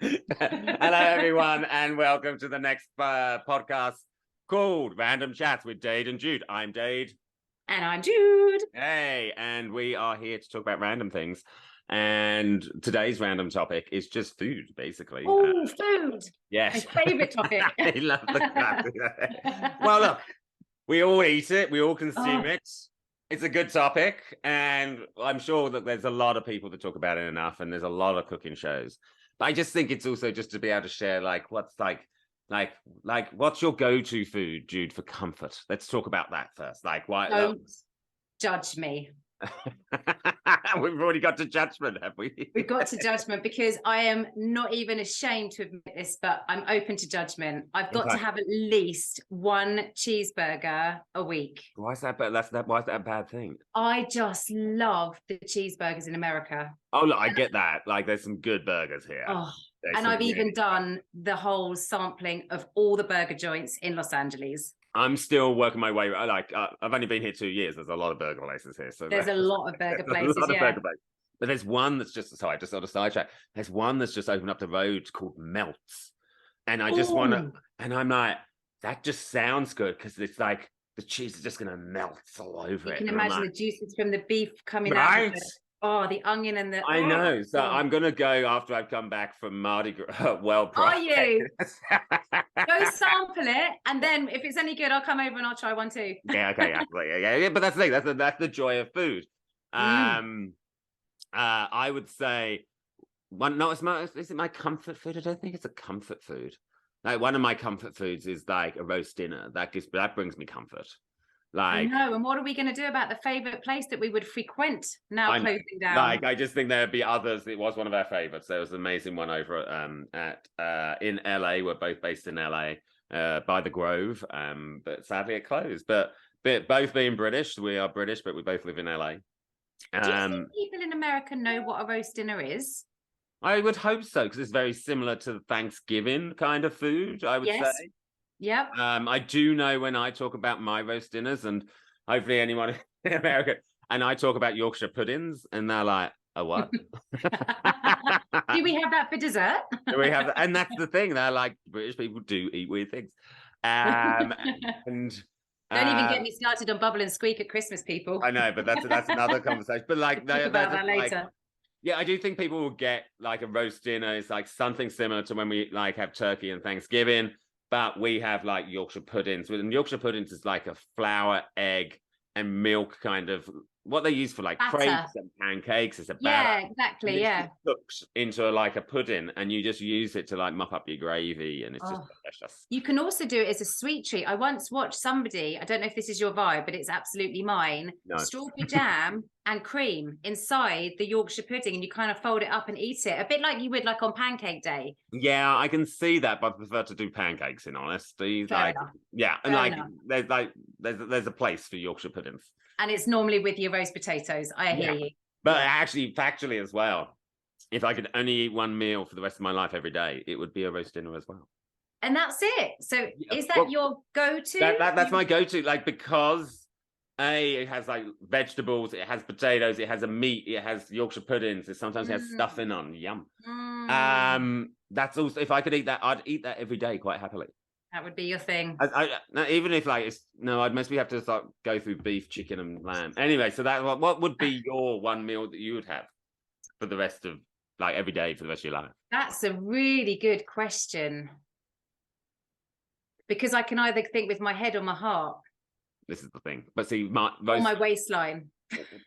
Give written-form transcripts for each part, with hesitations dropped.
Hello, everyone, and welcome to the next podcast called Random Chats with Dade and Jude. I'm Dade. And I'm Jude. Hey, and we are here to talk about random things. And today's random topic is just food, basically. Oh, food. Yes. My favourite topic. I love the classic. Well, look, we all eat it. We all consume it. It's a good topic. And I'm sure that there's a lot of people that talk about it enough. And there's a lot of cooking shows. But I just think it's also just to be able to share, like, what's what's your go-to food, Jude, for comfort? Let's talk about that first. Like, why? Don't judge me. We've already got to judgment, have we? We've got to judgment because I am not even ashamed to admit this, but I'm open to judgment. I've got to have at least one cheeseburger a week. Why is that? Why is that a bad thing? I just love the cheeseburgers in America. Oh, look, I get that. Like, there's some good burgers here. Oh, and I've even done the whole sampling of all the burger joints in Los Angeles. I'm still working my way. I've only been here 2 years. There's a lot of burger places here. So there's a lot of burger places, burger places. But there's one that's just on a sidetrack. There's one that's just opened up the road called Melts. And I just want to, and I'm like, that just sounds good because it's like the cheese is just going to melt all over it. You can imagine the juices from the beef coming out of it. Oh, the onion and the... I know. So I'm going to go after I've come back from Mardi Gras. Are you? Go sample it. And then if it's any good, I'll come over and I'll try one too. Yeah, okay. Yeah. But that's the thing. That's the joy of food. I would say, is it my comfort food? I don't think it's a comfort food. Like, one of my comfort foods is like a roast dinner. That brings me comfort. Like, I know, and what are we going to do about the favorite place that we would frequent now closing down? Like, I just think there'd be others. It was one of our favorites. There was an amazing one over in LA. We're both based in LA, by the Grove. But sadly it closed. But both being British, we are British, but we both live in LA. Do you think people in America know what a roast dinner is? I would hope so, because it's very similar to Thanksgiving kind of food, I would say. Yep. I do know when I talk about my roast dinners, and hopefully anyone in America, and I talk about Yorkshire puddings, and they're like, "Oh, what?" Do we have that for dessert? We have, and that's the thing. They're like, British people do eat weird things, and don't even get me started on bubble and squeak at Christmas, people. I know, but that's another conversation. But like, talk about that later. Yeah, I do think people will get like a roast dinner. It's like something similar to when we like have turkey and Thanksgiving. But we have like Yorkshire puddings. And Yorkshire puddings is like a flour, egg, and milk kind of what they use for like crepes and pancakes. It's a batter. Yeah, exactly. Yeah. Cooks into like a pudding, and you just use it to like mop up your gravy, and it's just delicious. You can also do it as a sweet treat. I once watched somebody, I don't know if this is your vibe, but it's absolutely mine. No. Strawberry jam and cream inside the Yorkshire pudding, and you kind of fold it up and eat it a bit like you would like on Pancake Day. Yeah, I can see that, but I prefer to do pancakes in honesty. Fair enough. Yeah, and there's a place for Yorkshire puddings. And it's normally with your roast potatoes. I hear you. But actually, factually as well, if I could only eat one meal for the rest of my life every day, it would be a roast dinner as well. And that's it. So is that your go-to? That's my go-to, like, because it has like vegetables, it has potatoes, it has a meat, it has Yorkshire puddings, it sometimes has stuffing on. Yum. That's also, if I could eat that, I'd eat that every day quite happily. That would be your thing. Even if like I'd mostly have to go through beef, chicken, and lamb. Anyway, so that what would be your one meal that you would have for the rest of like every day for the rest of your life? That's a really good question, because I can either think with my head or my heart. This is the thing, but see, or my waistline.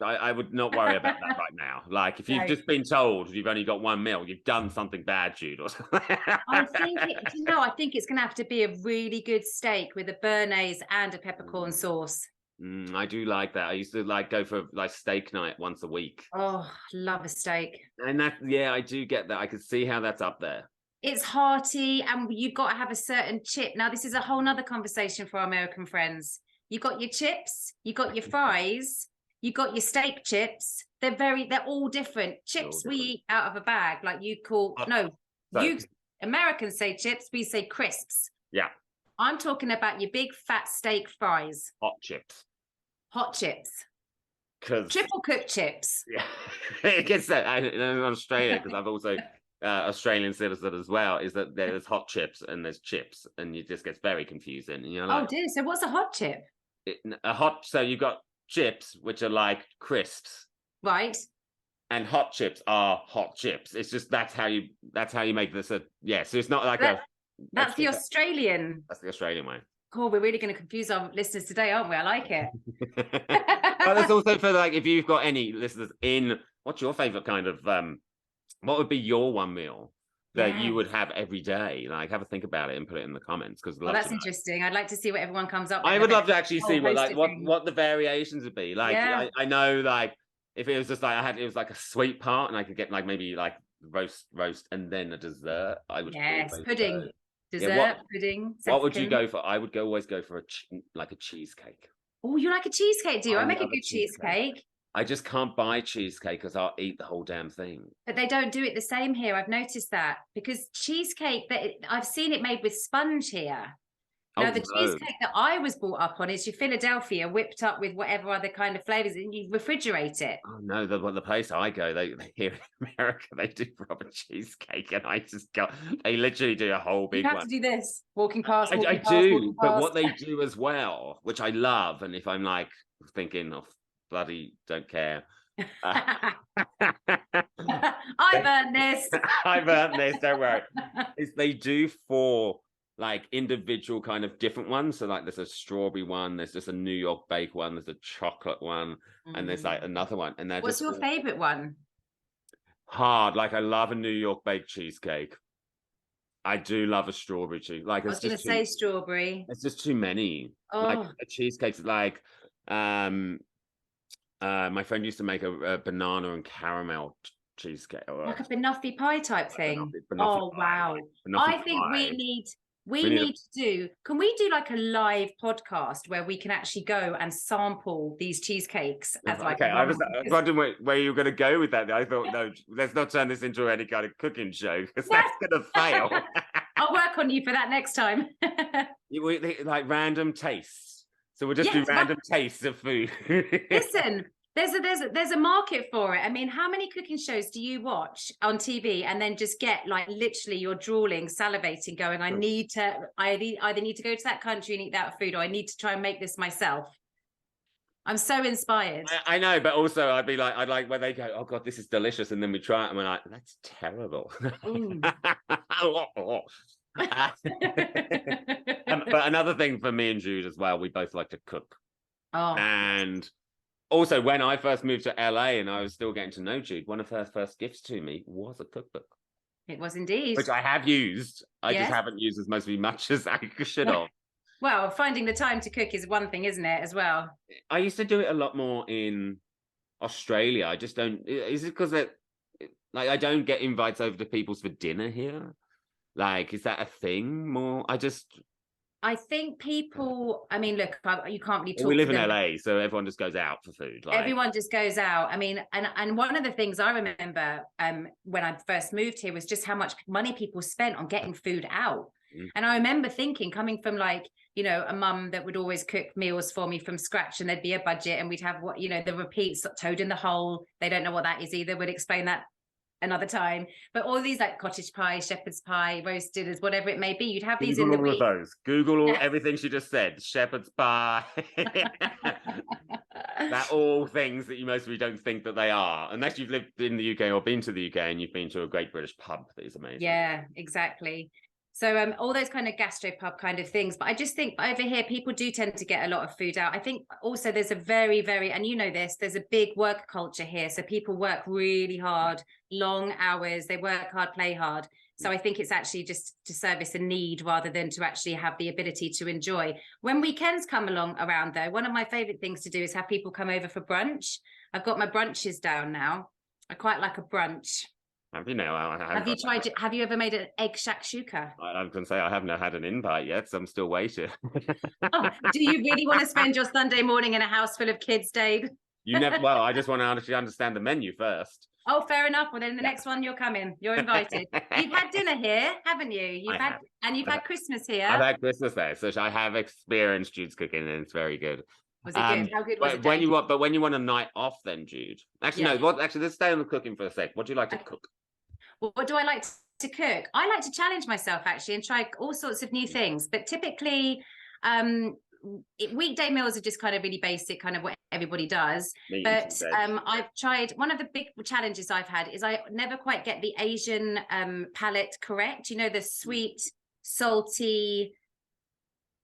I would not worry about that right now. Like, if you've just been told you've only got one meal, you've done something bad, Jude. Or something. I think it's going to have to be a really good steak with a béarnaise and a peppercorn sauce. I do like that. I used to like go for like steak night once a week. Oh, love a steak. And I do get that. I could see how that's up there. It's hearty, and you've got to have a certain chip. Now, this is a whole nother conversation for our American friends. You got your chips, you got your fries. You got your steak chips. They're all different. Chips we eat out of a bag, like you call Americans say chips, we say crisps. Yeah. I'm talking about your big fat steak fries. Hot chips. Triple cooked chips. Yeah. It gets that in Australia, because I've also Australian citizen as well, is that there's hot chips and there's chips, and it just gets very confusing. And you're like, Oh dear. So what's a hot chip? so you've got chips, which are like crisps, Right. and hot chips are hot chips. It's just that's how you make this a So it's not like that's the Australian. That's the Australian way. Cool. We're really going to confuse our listeners today, aren't we? I like it. But that's also for like if you've got any listeners what's your favorite kind of what would be your one meal that you would have every day? Like, have a think about it and put it in the comments, because that's interesting. I'd like to see what everyone comes up with. I would love to actually see what the variations would be. Like, I know, like, if it was just like it was like a sweet part, and I could get like maybe like roast and then a dessert. I would pudding. Dessert, pudding. What would you go for? I would always go for a cheesecake. Oh, you like a cheesecake, do you? I make a good cheesecake. I just can't buy cheesecake because I'll eat the whole damn thing. But they don't do it the same here. I've noticed that, because cheesecake, I've seen it made with sponge here. Now, the cheesecake that I was brought up on is your Philadelphia whipped up with whatever other kind of flavors, and you refrigerate it. Oh no, the place I go, they here in America, they do proper cheesecake, and I just go. They literally do a whole big one. You have to do this, walking past. I do, but what they do as well, which I love, and if I'm like thinking of bloody don't care. I've earned this. I've earned this. Don't worry. Is they do 4 like individual kind of different ones. So like there's a strawberry one, there's just a New York bake one, there's a chocolate one, and there's like another one. And they're what's your favorite one? Hard. Like, I love a New York baked cheesecake. I do love a strawberry cheese. Like, I was going to say strawberry. It's just too many. Oh. Like a cheesecake's like my friend used to make a banana and caramel cheesecake, like a banoffee pie type thing. Banoffee pie. Wow. I think we need to do, can we do like a live podcast where we can actually go and sample these cheesecakes as like I was wondering where you were going to go with that. I thought, no, let's not turn this into any kind of cooking show, because that's going to fail. I'll work on you for that next time. Like random tastes. So we'll just do random tastes of food. Listen, there's a market for it. I mean, how many cooking shows do you watch on TV and then just get like literally you're drooling, salivating, going, I either need to go to that country and eat that food, or I need to try and make this myself. I'm so inspired. I know, but also I'd like where they go, oh God, this is delicious, and then we try it and we're like, that's terrible. But another thing for me and Jude as well, we both like to cook. And also, when I first moved to LA and I was still getting to know Jude, one of her first gifts to me was a cookbook. It was indeed. Which I have used. I just haven't used as much as I should have. Well, finding the time to cook is one thing, isn't it, as well? I used to do it a lot more in Australia. I just don't. Is it because I don't get invites over to people's for dinner here? Like, is that a thing more? I think people, I mean, look, you can't really talk. We live in LA, so everyone just goes out for food. Everyone just goes out. I mean, and one of the things I remember when I first moved here was just how much money people spent on getting food out. And I remember thinking, coming from like, you know, a mum that would always cook meals for me from scratch, and there'd be a budget, and we'd have the repeats, toad in the hole. They don't know what that is either. We'd explain that another time. But all these like cottage pie, shepherd's pie, roast dinners, whatever it may be, you'd have these in the week. Google everything she just said. Shepherd's pie. They're all things that you mostly don't think that they are, unless you've lived in the UK or been to the UK and you've been to a great British pub that is amazing. Yeah, exactly. So all those kind of gastropub kind of things. But I just think over here, people do tend to get a lot of food out. I think also there's a very, very, and you know this, there's a big work culture here. So people work really hard, long hours, they work hard, play hard. So I think it's actually just to service a need rather than to actually have the ability to enjoy. When weekends come along around though, one of my favorite things to do is have people come over for brunch. I've got my brunches down now. I quite like a brunch. Have you have you ever made an egg shakshuka? I'm going to say I haven't had an invite yet, so I'm still waiting. Do you really want to spend your Sunday morning in a house full of kids, Dave? Well, I just want to actually understand the menu first. Oh, fair enough. Well, then the next one you're coming. You're invited. You've had dinner here, haven't you? You've had Christmas here. I've had Christmas there, so I have experienced Jude's cooking, and it's very good. Was it good? How good was it? When you want a night off, then Jude. Actually, no. Actually, let's stay on the cooking for a sec. What do you like to cook? What do I like to cook? I like to challenge myself actually and try all sorts of new things. But typically, weekday meals are just kind of really basic, kind of what everybody does. Meat and But some veg. I've tried, one of the big challenges I've had is I never quite get the Asian palate correct. You know, the sweet, salty,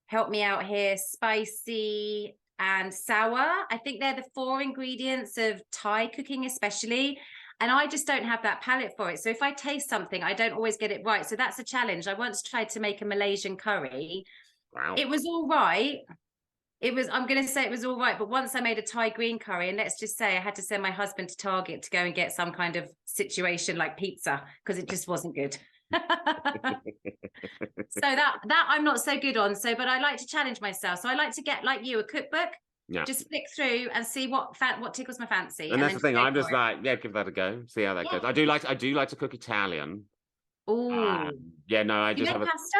help me out here, spicy and sour. I think they're the 4 ingredients of Thai cooking, especially. And I just don't have that palate for it. So if I taste something, I don't always get it right. So that's a challenge. I once tried to make a Malaysian curry. Wow. It was all right. I'm going to say it was all right. But once I made a Thai green curry, and let's just say I had to send my husband to Target to go and get some kind of situation like pizza because it just wasn't good. So that I'm not so good on. So, but I like to challenge myself. So I like to get, like you, a cookbook. Yeah. Just flick through and see what tickles my fancy. And that's the thing. I'm just like, yeah, give that a go. See how that goes. I do like to cook Italian. Oh, yeah. No, I just have pasta.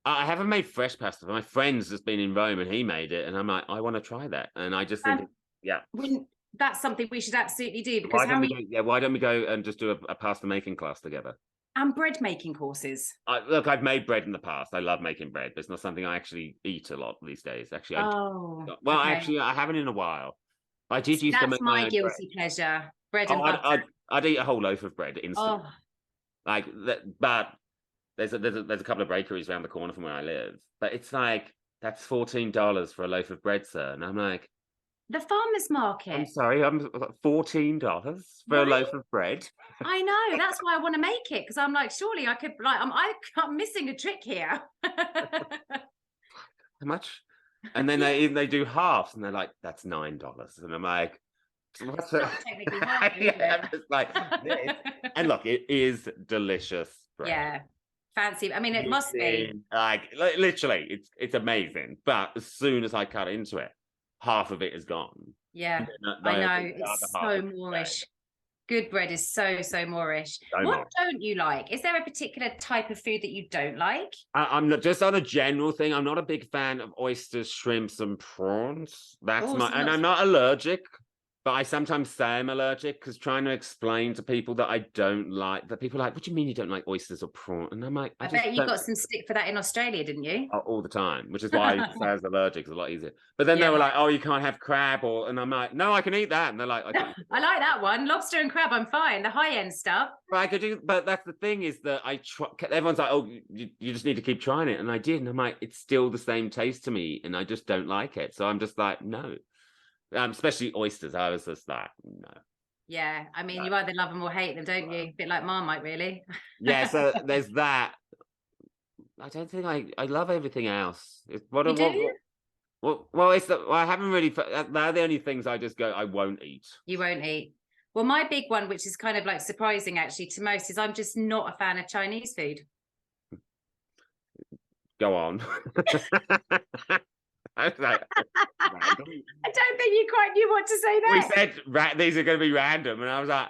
I haven't made fresh pasta. My friend's just been in Rome and he made it, and I'm like, I want to try that. And I just think, that's something we should absolutely do. Because why don't we go and just do a pasta making class together? And bread making courses. Look, I've made bread in the past. I love making bread, but it's not something I actually eat a lot these days. Actually, actually, I haven't in a while. I did used to make my own guilty pleasure. Bread and butter. I'd eat a whole loaf of bread instantly. Like that, but there's a couple of bakeries around the corner from where I live, but it's like that's $14 for a loaf of bread, sir. And I'm like, the farmer's market. I'm sorry, I'm $14 for a loaf of bread. I know, that's why I want to make it, because I'm like, surely I could, like, I'm missing a trick here. How much? And then they do halves, and they're like, that's $9, and I'm like, what's that? Technically half, I'm just like, and look, it is delicious bread. Yeah, fancy. I mean, it must be like literally, it's amazing. But as soon as I cut into it, half of it is gone. Yeah, I know. It's so Moorish. Good bread is so Moorish. What don't you like? Is there a particular type of food that you don't like? I'm not, just on a general thing. I'm not a big fan of oysters, shrimps, and prawns. And I'm not allergic. But I sometimes say I'm allergic because trying to explain to people that I don't like, that people are like, what do you mean you don't like oysters or prawn? And I'm like, I bet you got some stick for that in Australia, didn't you? All the time, which is why I say I was allergic. It's a lot easier. But then they were like, oh, you can't have crab, and I'm like, no, I can eat that. And they're like, I like that one. Lobster and crab, I'm fine. The high end stuff. But I could do, but that's the thing is that I try. Everyone's like, oh, you just need to keep trying it, and I did, and I'm like, it's still the same taste to me, and I just don't like it. So I'm just like, no. Especially oysters, I was just like, no. Yeah, I mean, you either love them or hate them, don't you? A bit like Marmite, really. Yeah, so there's that. I don't think I love everything else. Well, I haven't really. They're the only things I just go, I won't eat. You won't eat. Well, my big one, which is kind of like surprising actually to most, is I'm just not a fan of Chinese food. Go on. I was like, I don't think you quite knew what to say there. We said these are going to be random, and I was like,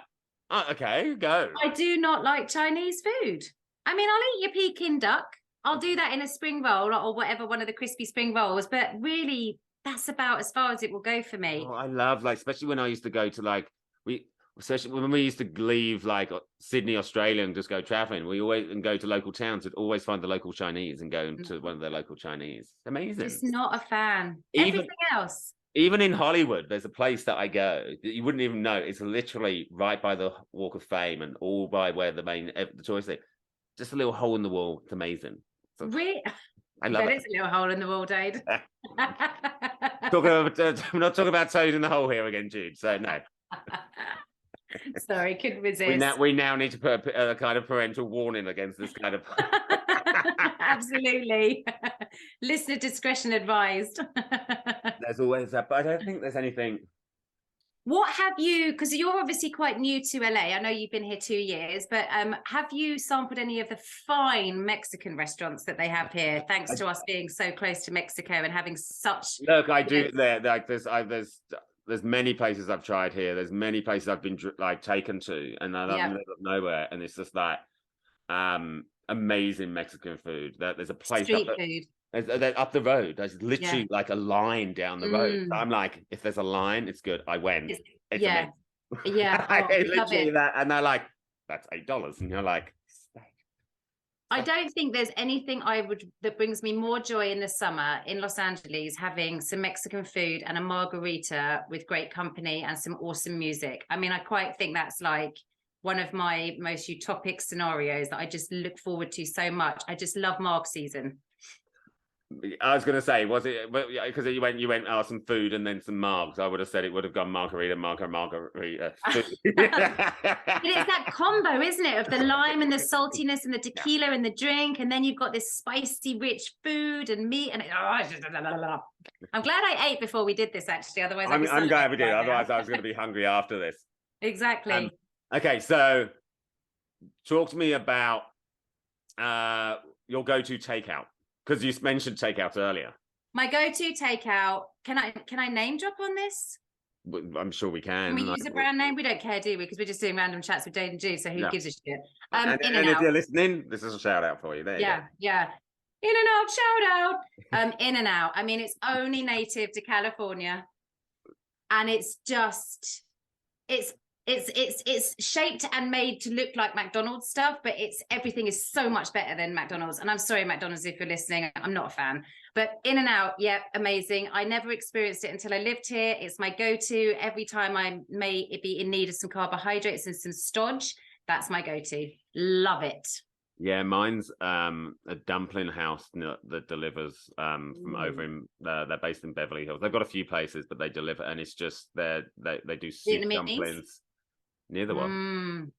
oh, okay, go. I do not like Chinese food. I mean, I'll eat your Peking duck. I'll do that in a spring roll or whatever, one of the crispy spring rolls. But really, that's about as far as it will go for me. Oh, I love, like, especially when I used to go to especially when we used to leave like Sydney, Australia, and just go traveling, we always go to local towns. We'd always find the local Chinese and go to one of their local Chinese. Amazing. Just not a fan. Everything else. Even in Hollywood, there's a place that I go that you wouldn't even know. It's literally right by the Walk of Fame and all by where the tourist thing. Just a little hole in the wall. It's amazing. So, really? I love it. It's a little hole in the wall, Dade. I'm not talking about toad in the hole here again, Jude. So no. Sorry, couldn't resist. We now need to put a kind of parental warning against this kind of. Absolutely. Listener discretion advised. There's always that, but I don't think there's anything. What have you, because you're obviously quite new to LA. I know you've been here 2 years, but have you sampled any of the fine Mexican restaurants that they have here, thanks to us being so close to Mexico and having such... Look, I do. There's many places I've tried here. There's many places I've been taken to, and I'm in the middle of nowhere, and it's just like amazing Mexican food. There's a place street food. Up the road. There's literally like a line down the road. I'm like, if there's a line, it's good. I went. It's amazing. Yeah. I literally that, and they're like, that's $8. And you're like, I don't think there's anything that brings me more joy in the summer in Los Angeles, having some Mexican food and a margarita with great company and some awesome music. I mean, I quite think that's like one of my most utopic scenarios that I just look forward to so much. I just love marg season. I was going to say, was it because you went some food and then some margs? I would have said it would have gone margarita. But it's that combo, isn't it, of the lime and the saltiness and the tequila and the drink, and then you've got this spicy, rich food and meat. And I'm glad I ate before we did this. Actually, otherwise I'm glad we did. Otherwise, I was going to be hungry after this. Exactly. Okay, so talk to me about your go-to takeout. Because you mentioned takeout earlier. My go-to takeout. Can I name drop on this? I'm sure we can. Can we use a brand name? We don't care, do we? Because we're just doing random chats with Dade and Jude. So who gives a shit? And if you're listening, this is a shout out for you. There you go. Yeah. In-N-Out shout out. In-N-Out. I mean, it's only native to California, and it's just it's shaped and made to look like McDonald's stuff, but everything is so much better than McDonald's. And I'm sorry, McDonald's, if you're listening, I'm not a fan. But In-N-Out, yeah, amazing. I never experienced it until I lived here. It's my go-to every time I may be in need of some carbohydrates and some stodge. That's my go-to. Love it. Yeah, mine's a dumpling house that delivers from over in they're based in Beverly Hills. They've got a few places, but they deliver, and it's just they do soup Vietnamese dumplings. Neither one.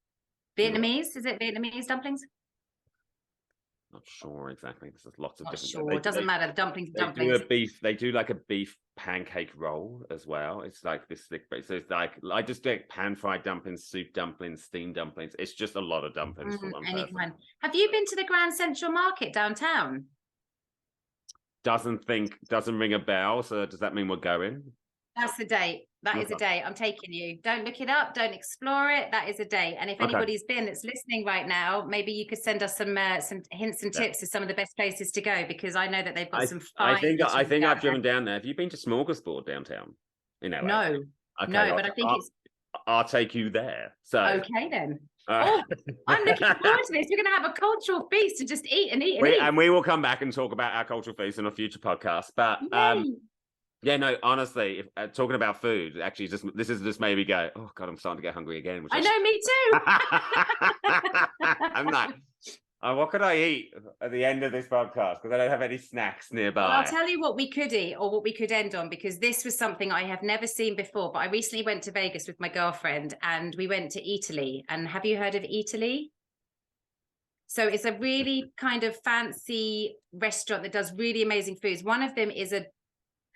Vietnamese? Is it Vietnamese dumplings? Not sure exactly. There's lots of Not different. sure. It doesn't matter. The dumplings. They do like a beef pancake roll as well. It's like this thick. So it's like I just get pan fried dumplings, soup dumplings, steamed dumplings. It's just a lot of dumplings for one person. Kind. Have you been to the Grand Central Market downtown? Doesn't ring a bell. So does that mean we're going? That's the date. That is a date. I'm taking you. Don't look it up. Don't explore it. That is a date. And if anybody's been that's listening right now, maybe you could send us some hints and tips of some of the best places to go, because I know that they've got some fine. I think I've driven down there. Have you been to Smorgasbord downtown in LA? No. Okay, no, but I think I'll take you there. So okay then. I'm looking forward to this. We're going to have a cultural feast and just eat and eat and eat. And we will come back and talk about our cultural feast in a future podcast. But yeah, no, honestly, talking about food, actually, this is just made me go, oh God, I'm starting to get hungry again. I know, me too. I'm like, what could I eat at the end of this podcast? Because I don't have any snacks nearby. Well, I'll tell you what we could eat or what we could end on, because this was something I have never seen before. But I recently went to Vegas with my girlfriend and we went to Italy. And have you heard of Italy? So it's a really kind of fancy restaurant that does really amazing foods. One of them is a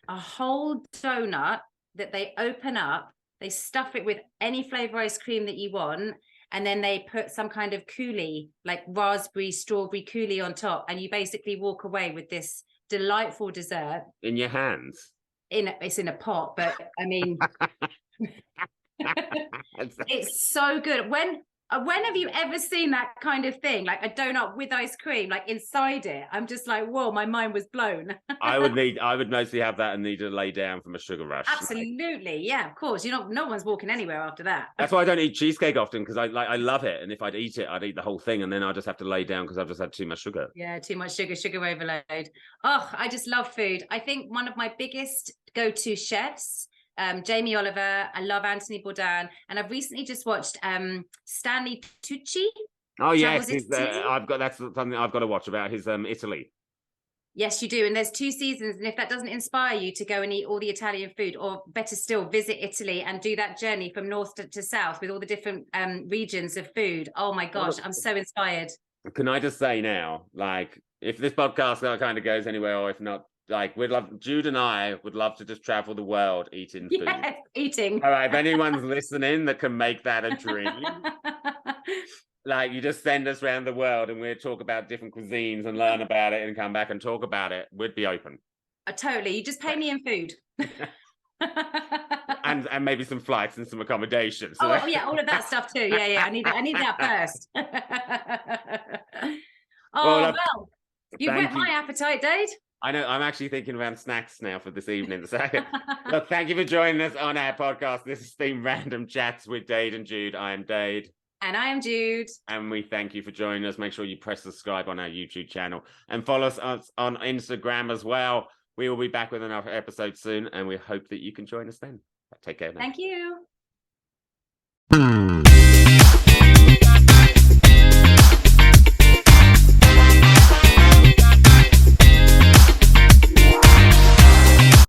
whole donut that they open up, they stuff it with any flavor ice cream that you want, and then they put some kind of coulis, like raspberry, strawberry coulis on top, and you basically walk away with this delightful dessert in your hands. It's in a pot, but I mean, it's so good. When have you ever seen that kind of thing, like a donut with ice cream, like inside it? I'm just like, whoa, my mind was blown. I would mostly have that and need to lay down from a sugar rush. Absolutely, yeah, of course. No one's walking anywhere after that. That's why I don't eat cheesecake often, because I love it, and if I'd eat it, I'd eat the whole thing, and then I just have to lay down because I've just had too much sugar. Yeah, too much sugar overload. Oh, I just love food. I think one of my biggest go-to chefs, Jamie Oliver. I love Anthony Bourdain, and I've recently just watched Stanley Tucci. Oh yes, that's something I've got to watch about his Italy. Yes, you do, and there's 2 seasons, and if that doesn't inspire you to go and eat all the Italian food, or better still, visit Italy and do that journey from north to south with all the different regions of food. Oh my gosh, I'm so inspired. Can I just say now, like, if this podcast kind of goes anywhere, or if not, like, Jude and I would love to just travel the world eating food. Yes, eating. All right, if anyone's listening that can make that a dream, like, you just send us around the world and we'll talk about different cuisines and learn about it and come back and talk about it. We'd be open. Totally. You just pay me in food. and maybe some flights and some accommodations. Oh yeah, all of that stuff too. Yeah. I need that first. Well, you've whet my appetite, Dade. I know. I'm actually thinking about snacks now for this evening. So, look, thank you for joining us on our podcast. This has been Random Chats with Dade and Jude. I am Dade. And I am Jude. And we thank you for joining us. Make sure you press subscribe on our YouTube channel and follow us on Instagram as well. We will be back with another episode soon, and we hope that you can join us then. Take care now. Thank you.